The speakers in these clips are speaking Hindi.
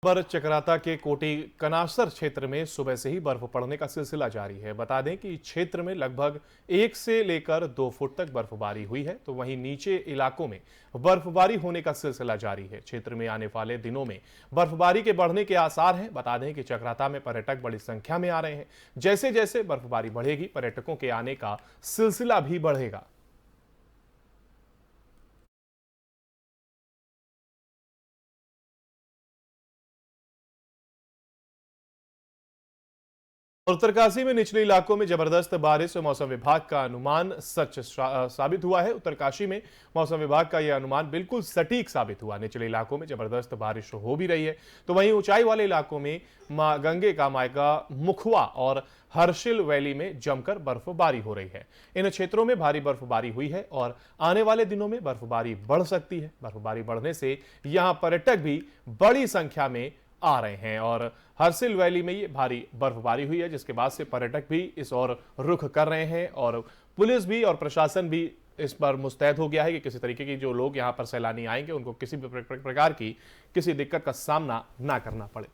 पर चकराता के कोटी कनासर क्षेत्र में सुबह से ही बर्फ पड़ने का सिलसिला जारी है। बता दें कि क्षेत्र में लगभग 1 से लेकर 2 फुट तक बर्फबारी हुई है, तो वहीं नीचे इलाकों में बर्फबारी होने का सिलसिला जारी है। क्षेत्र में आने वाले दिनों में बर्फबारी के बढ़ने के आसार हैं। बता दें कि चकराता में पर्यटक बड़ी संख्या में आ रहे हैं। जैसे जैसे बर्फबारी बढ़ेगी, पर्यटकों के आने का सिलसिला भी बढ़ेगा। उत्तरकाशी में निचले इलाकों में जबरदस्त बारिश और मौसम विभाग का अनुमान सच साबित हुआ है। उत्तरकाशी में मौसम विभाग का यह अनुमान बिल्कुल सटीक साबित हुआ। निचले इलाकों में जबरदस्त बारिश हो भी रही है, तो वहीं ऊंचाई वाले इलाकों में मां गंगे का मायका मुखवा और हर्षिल वैली में जमकर बर्फबारी हो रही है। इन क्षेत्रों में भारी बर्फबारी हुई है और आने वाले दिनों में बर्फबारी बढ़ सकती है। बर्फबारी बढ़ने से यहां पर्यटक भी बड़ी संख्या में आ रहे हैं और हर्सिल वैली में ये भारी बर्फबारी हुई है, जिसके बाद से पर्यटक भी इस ओर रुख कर रहे हैं और पुलिस भी और प्रशासन भी इस पर मुस्तैद हो गया है कि किसी तरीके की जो लोग यहां पर सैलानी आएंगे उनको किसी भी प्रकार की किसी दिक्कत का सामना ना करना पड़े।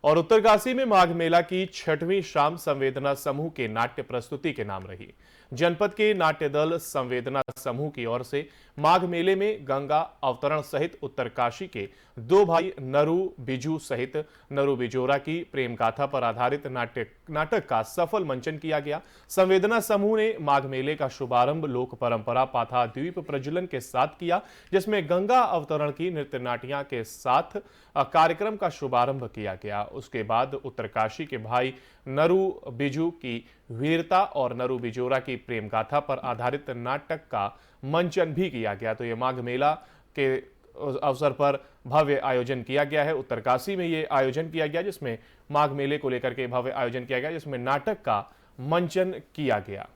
और उत्तरकाशी में माघ मेला की छठवीं शाम संवेदना समूह के नाट्य प्रस्तुति के नाम रही। जनपद के नाट्य दल संवेदना समूह की ओर से माघ मेले में गंगा अवतरण सहित उत्तरकाशी के दो भाई नरू बिजू सहित नरू बिजोरा की प्रेम गाथा पर आधारित नाटक का सफल मंचन किया गया। संवेदना समूह ने माघ मेले का शुभारंभ लोक परंपरा पाथा द्वीप प्रज्वलन के साथ किया, जिसमें गंगा अवतरण की नृत्य नाटियां के साथ कार्यक्रम का शुभारंभ किया गया। उसके बाद उत्तरकाशी के भाई नरू बिजू की वीरता और नरू बिजोरा की प्रेम गाथा पर आधारित नाटक का मंचन भी किया गया। तो यह माघ मेला के अवसर पर भव्य आयोजन किया गया है। उत्तरकाशी में यह आयोजन किया गया, जिसमें माघ मेले को लेकर के भव्य आयोजन किया गया, जिसमें नाटक का मंचन किया गया।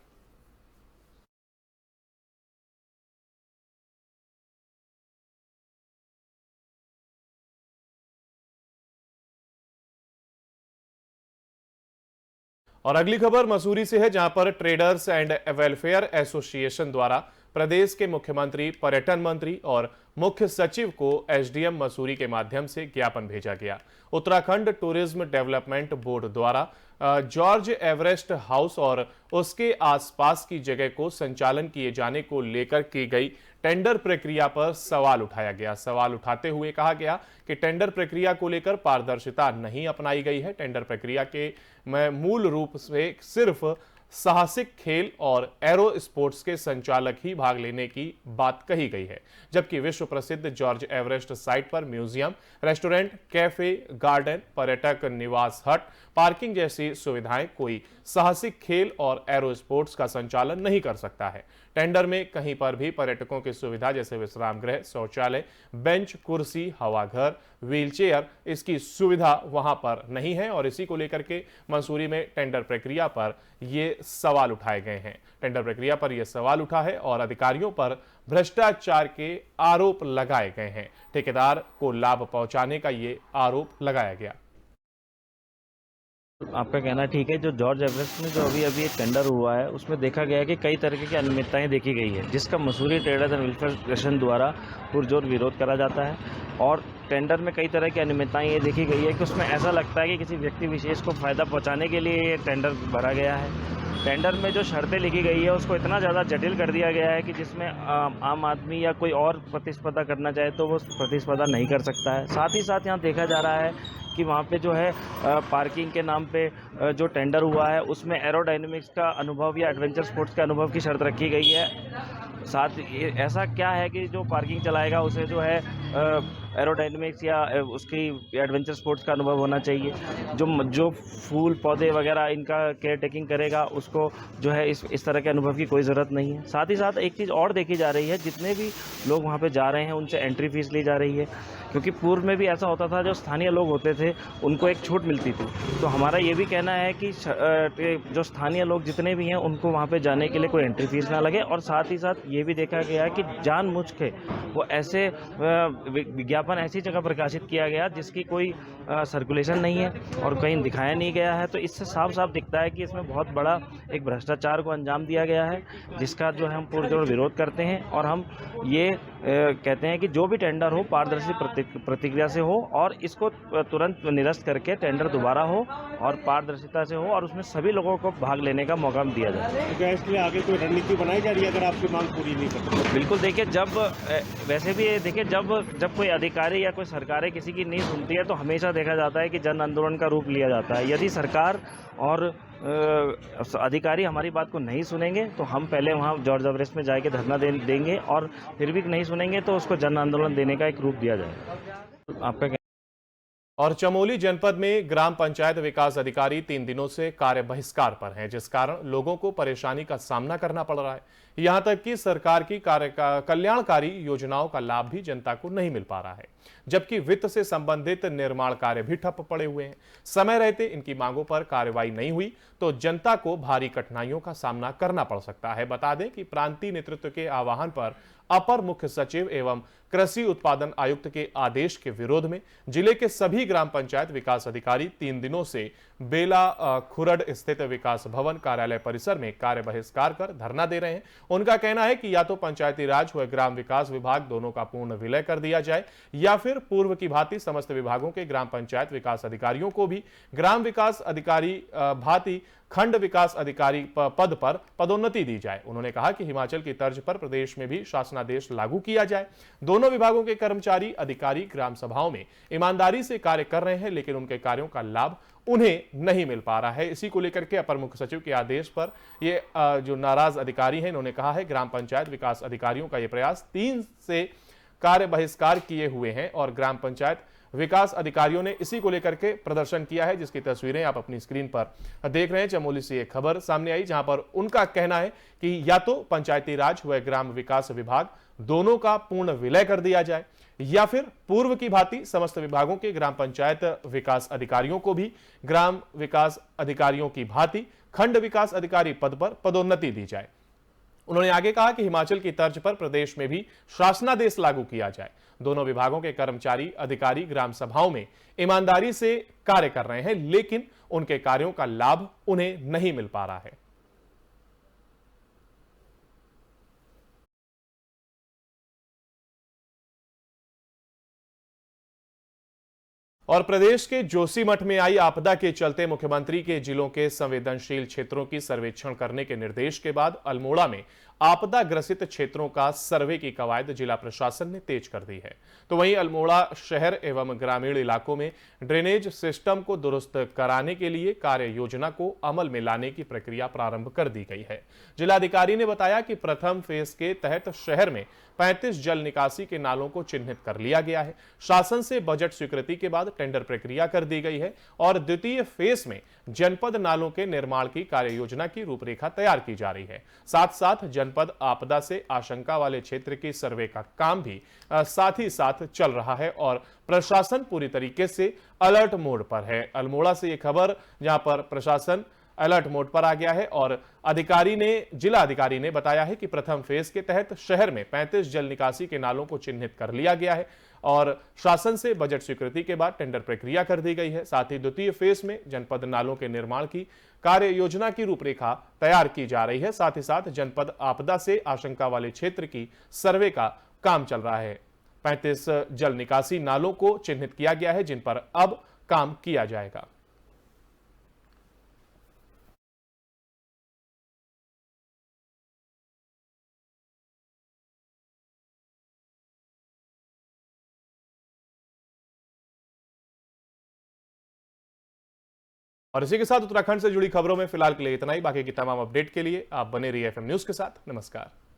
और अगली खबर मसूरी से है, जहां पर ट्रेडर्स एंड वेलफेयर एसोसिएशन द्वारा प्रदेश के मुख्यमंत्री, पर्यटन मंत्री और मुख्य सचिव को एसडीएम मसूरी के माध्यम से ज्ञापन भेजा गया। उत्तराखंड टूरिज्म डेवलपमेंट बोर्ड द्वारा जॉर्ज एवरेस्ट हाउस और उसके आसपास की जगह को संचालन किए जाने को लेकर की गई टेंडर प्रक्रिया पर सवाल उठाया गया। सवाल उठाते हुए कहा गया कि टेंडर प्रक्रिया को लेकर पारदर्शिता नहीं अपनाई गई है। टेंडर प्रक्रिया के में मूल रूप से सिर्फ साहसिक खेल और एरो स्पोर्ट्स के संचालक ही भाग लेने की बात कही गई है, जबकि विश्व प्रसिद्ध जॉर्ज एवरेस्ट साइट पर म्यूजियम, रेस्टोरेंट, कैफे, गार्डन, पर्यटक निवास हट, पार्किंग जैसी सुविधाएं कोई साहसिक खेल और एरो स्पोर्ट्स का संचालन नहीं कर सकता है। टेंडर में कहीं पर भी पर्यटकों की सुविधा जैसे विश्राम गृह, शौचालय, बेंच, कुर्सी, हवाघर, व्हीलचेयर, इसकी सुविधा वहां पर नहीं है और इसी को लेकर के मंसूरी में टेंडर प्रक्रिया पर ये सवाल उठाए गए हैं। टेंडर प्रक्रिया पर यह सवाल उठा है और अधिकारियों पर भ्रष्टाचार के आरोप लगाए गए हैं। ठेकेदार को लाभ पहुंचाने का ये आरोप लगाया गया। आपका कहना ठीक है। जो जॉर्ज एवरेस्ट में जो अभी एक टेंडर हुआ है, उसमें देखा गया है कि कई तरीके की अनियमितताएं देखी गई है, जिसका Mussoorie traders and welfare association द्वारा पुरजोर विरोध करा जाता है। और टेंडर में कई तरह की अनियमितताएं ये देखी गई है कि उसमें ऐसा लगता है कि किसी व्यक्ति विशेष को फ़ायदा पहुंचाने के लिए ये टेंडर भरा गया है। टेंडर में जो शर्तें लिखी गई है उसको इतना ज़्यादा जटिल कर दिया गया है कि जिसमें आम आदमी या कोई और प्रतिस्पर्धा करना चाहे तो वो प्रतिस्पर्धा नहीं कर सकता है। साथ ही साथ यहाँ देखा जा रहा है कि वहाँ पे जो है पार्किंग के नाम पे जो टेंडर हुआ है उसमें एरोडायनेमिक्स का अनुभव या एडवेंचर स्पोर्ट्स के अनुभव की शर्त रखी गई है। साथ ऐसा क्या है कि जो पार्किंग चलाएगा उसे जो है एरोडायनेमिक्स या उसकी एडवेंचर स्पोर्ट्स का अनुभव होना चाहिए। जो फूल पौधे वगैरह इनका केयर टेकिंग करेगा उसको जो है इस तरह के अनुभव की कोई ज़रूरत नहीं है। साथ ही साथ एक चीज़ और देखी जा रही है, जितने भी लोग वहाँ पे जा रहे हैं उनसे एंट्री फीस ली जा रही है। क्योंकि पूर्व में भी ऐसा होता था, जो स्थानीय लोग होते थे उनको एक छूट मिलती थी। तो हमारा ये भी कहना है कि जो स्थानीय लोग जितने भी हैं उनको वहाँ पे जाने के लिए कोई एंट्री फीस ना लगे, और साथ ही साथ ये भी देखा गया है कि जानबूझ के वो ऐसे विज्ञापन ऐसी जगह प्रकाशित किया गया जिसकी कोई सर्कुलेशन नहीं है और कहीं दिखाया नहीं गया है। तो इससे साफ साफ दिखता है कि इसमें बहुत बड़ा एक भ्रष्टाचार को अंजाम दिया गया है, जिसका जो है हम पुरजोर विरोध करते हैं। और हम ये कहते हैं कि जो भी टेंडर हो पारदर्शी प्रतिक्रिया से हो, और इसको तुरंत निरस्त करके टेंडर दोबारा हो और पारदर्शिता से हो, और उसमें सभी लोगों को भाग लेने का मौका दिया जाए। तो क्या इसके लिए आगे कोई रणनीति बनाई जा रही है अगर आपकी मांग पूरी नहीं करते? बिल्कुल, देखिए, जब वैसे भी देखिए, जब कोई अधिकारी या कोई सरकारें किसी की नहीं सुनती है तो हमेशा देखा जाता है कि जन आंदोलन का रूप लिया जाता है। यदि सरकार और अधिकारी हमारी बात को नहीं सुनेंगे तो हम पहले वहाँ जॉर्ज एवरेस्ट में जाके धरना देंगे, और फिर भी नहीं सुनेंगे तो उसको जन आंदोलन देने का एक रूप दिया जाएगा। आपका और चमोली जनपद में ग्राम पंचायत विकास अधिकारी 3 दिनों से कार्य बहिष्कार पर हैं, जिस कारण लोगों को परेशानी का सामना करना पड़ रहा है। यहां तक कि सरकार की कल्याणकारी योजनाओं का लाभ भी जनता को नहीं मिल पा रहा है, जबकि वित्त से संबंधित निर्माण कार्य भी ठप पड़े हुए हैं। समय रहते इनकी मांगों पर कार्रवाई नहीं हुई तो जनता को भारी कठिनाइयों का सामना करना पड़ सकता है। बता दें कि प्रांतीय नेतृत्व के आह्वान पर अपर मुख्य सचिव एवं कृषि उत्पादन आयुक्त के आदेश के विरोध में जिले के सभी ग्राम पंचायत विकास अधिकारी 3 दिनों से बेला खुरड स्थित विकास भवन कार्यालय परिसर में कार्य बहिष्कार कर धरना दे रहे हैं। उनका कहना है कि या तो पंचायती राज व ग्राम विकास विभाग दोनों का पूर्ण विलय कर दिया जाए, या फिर पूर्व की भांति समस्त विभागों के ग्राम पंचायत विकास अधिकारियों को भी ग्राम विकास अधिकारी भांति खंड विकास अधिकारी पद पर पदोन्नति दी जाए। उन्होंने कहा कि हिमाचल की तर्ज पर प्रदेश में भी शासनादेश लागू किया जाए। दोनों विभागों के कर्मचारी अधिकारी ग्राम सभाओं में ईमानदारी से कार्य कर रहे हैं, लेकिन उनके कार्यों का लाभ उन्हें नहीं मिल पा रहा है। इसी को लेकर के अपर मुख्य सचिव के आदेश पर ये जो नाराज अधिकारी हैं, इन्होंने कहा है ग्राम पंचायत विकास अधिकारियों का ये प्रयास 3 से कार्य बहिष्कार किए हुए हैं, और ग्राम पंचायत विकास अधिकारियों ने इसी को लेकर के प्रदर्शन किया है, जिसकी तस्वीरें आप अपनी स्क्रीन पर देख रहे हैं। चमोली से एक खबर सामने आई जहां पर उनका कहना है कि या तो पंचायती राज व ग्राम विकास विभाग दोनों का पूर्ण विलय कर दिया जाए, या फिर पूर्व की भांति समस्त विभागों के ग्राम पंचायत विकास अधिकारियों को भी ग्राम विकास अधिकारियों की भांति खंड विकास अधिकारी पद पर पदोन्नति दी जाए। उन्होंने आगे कहा कि हिमाचल की तर्ज पर प्रदेश में भी शासनादेश लागू किया जाए। दोनों विभागों के कर्मचारी अधिकारी ग्राम सभाओं में ईमानदारी से कार्य कर रहे हैं, लेकिन उनके कार्यों का लाभ उन्हें नहीं मिल पा रहा है। और प्रदेश के जोशीमठ में आई आपदा के चलते मुख्यमंत्री के जिलों के संवेदनशील क्षेत्रों की सर्वेक्षण करने के निर्देश के बाद अल्मोड़ा में आपदा ग्रसित क्षेत्रों का सर्वे की कवायद जिला प्रशासन ने तेज कर दी है। तो वहीं अल्मोड़ा शहर एवं ग्रामीण इलाकों में ड्रेनेज सिस्टम को दुरुस्त कराने के लिए कार्य योजना को अमल में लाने की प्रक्रिया प्रारंभ कर दी गई है। जिलाधिकारी ने बताया कि प्रथम फेज के तहत शहर में 35 जल निकासी के नालों को चिन्हित कर लिया गया है। शासन से बजट स्वीकृति के बाद टेंडर प्रक्रिया कर दी गई है, और द्वितीय फेज में जनपद नालों के निर्माण की कार्य योजना की रूपरेखा तैयार की जा रही है। साथ साथ जनपद आपदा से आशंका वाले क्षेत्र की सर्वे का काम भी साथ ही साथ चल रहा है, और प्रशासन पूरी तरीके से अलर्ट मोड पर है। अल्मोड़ा से यह खबर जहां पर प्रशासन अलर्ट मोड पर आ गया है, और जिला अधिकारी ने बताया है कि प्रथम फेज के तहत शहर में 35 जल निकासी के नालों को चिन्हित कर लिया गया है, और शासन से बजट स्वीकृति के बाद टेंडर प्रक्रिया कर दी गई है। साथ ही द्वितीय फेज में जनपद नालों के निर्माण की कार्य योजना की रूपरेखा तैयार की जा रही है। साथ ही साथ जनपद आपदा से आशंका वाले क्षेत्र की सर्वे का काम चल रहा है। 35 जल निकासी नालों को चिन्हित किया गया है, जिन पर अब काम किया जाएगा। और इसी के साथ उत्तराखंड से जुड़ी खबरों में फिलहाल के लिए इतना ही। बाकी की तमाम अपडेट के लिए आप बने रहिए FM न्यूज के साथ। नमस्कार।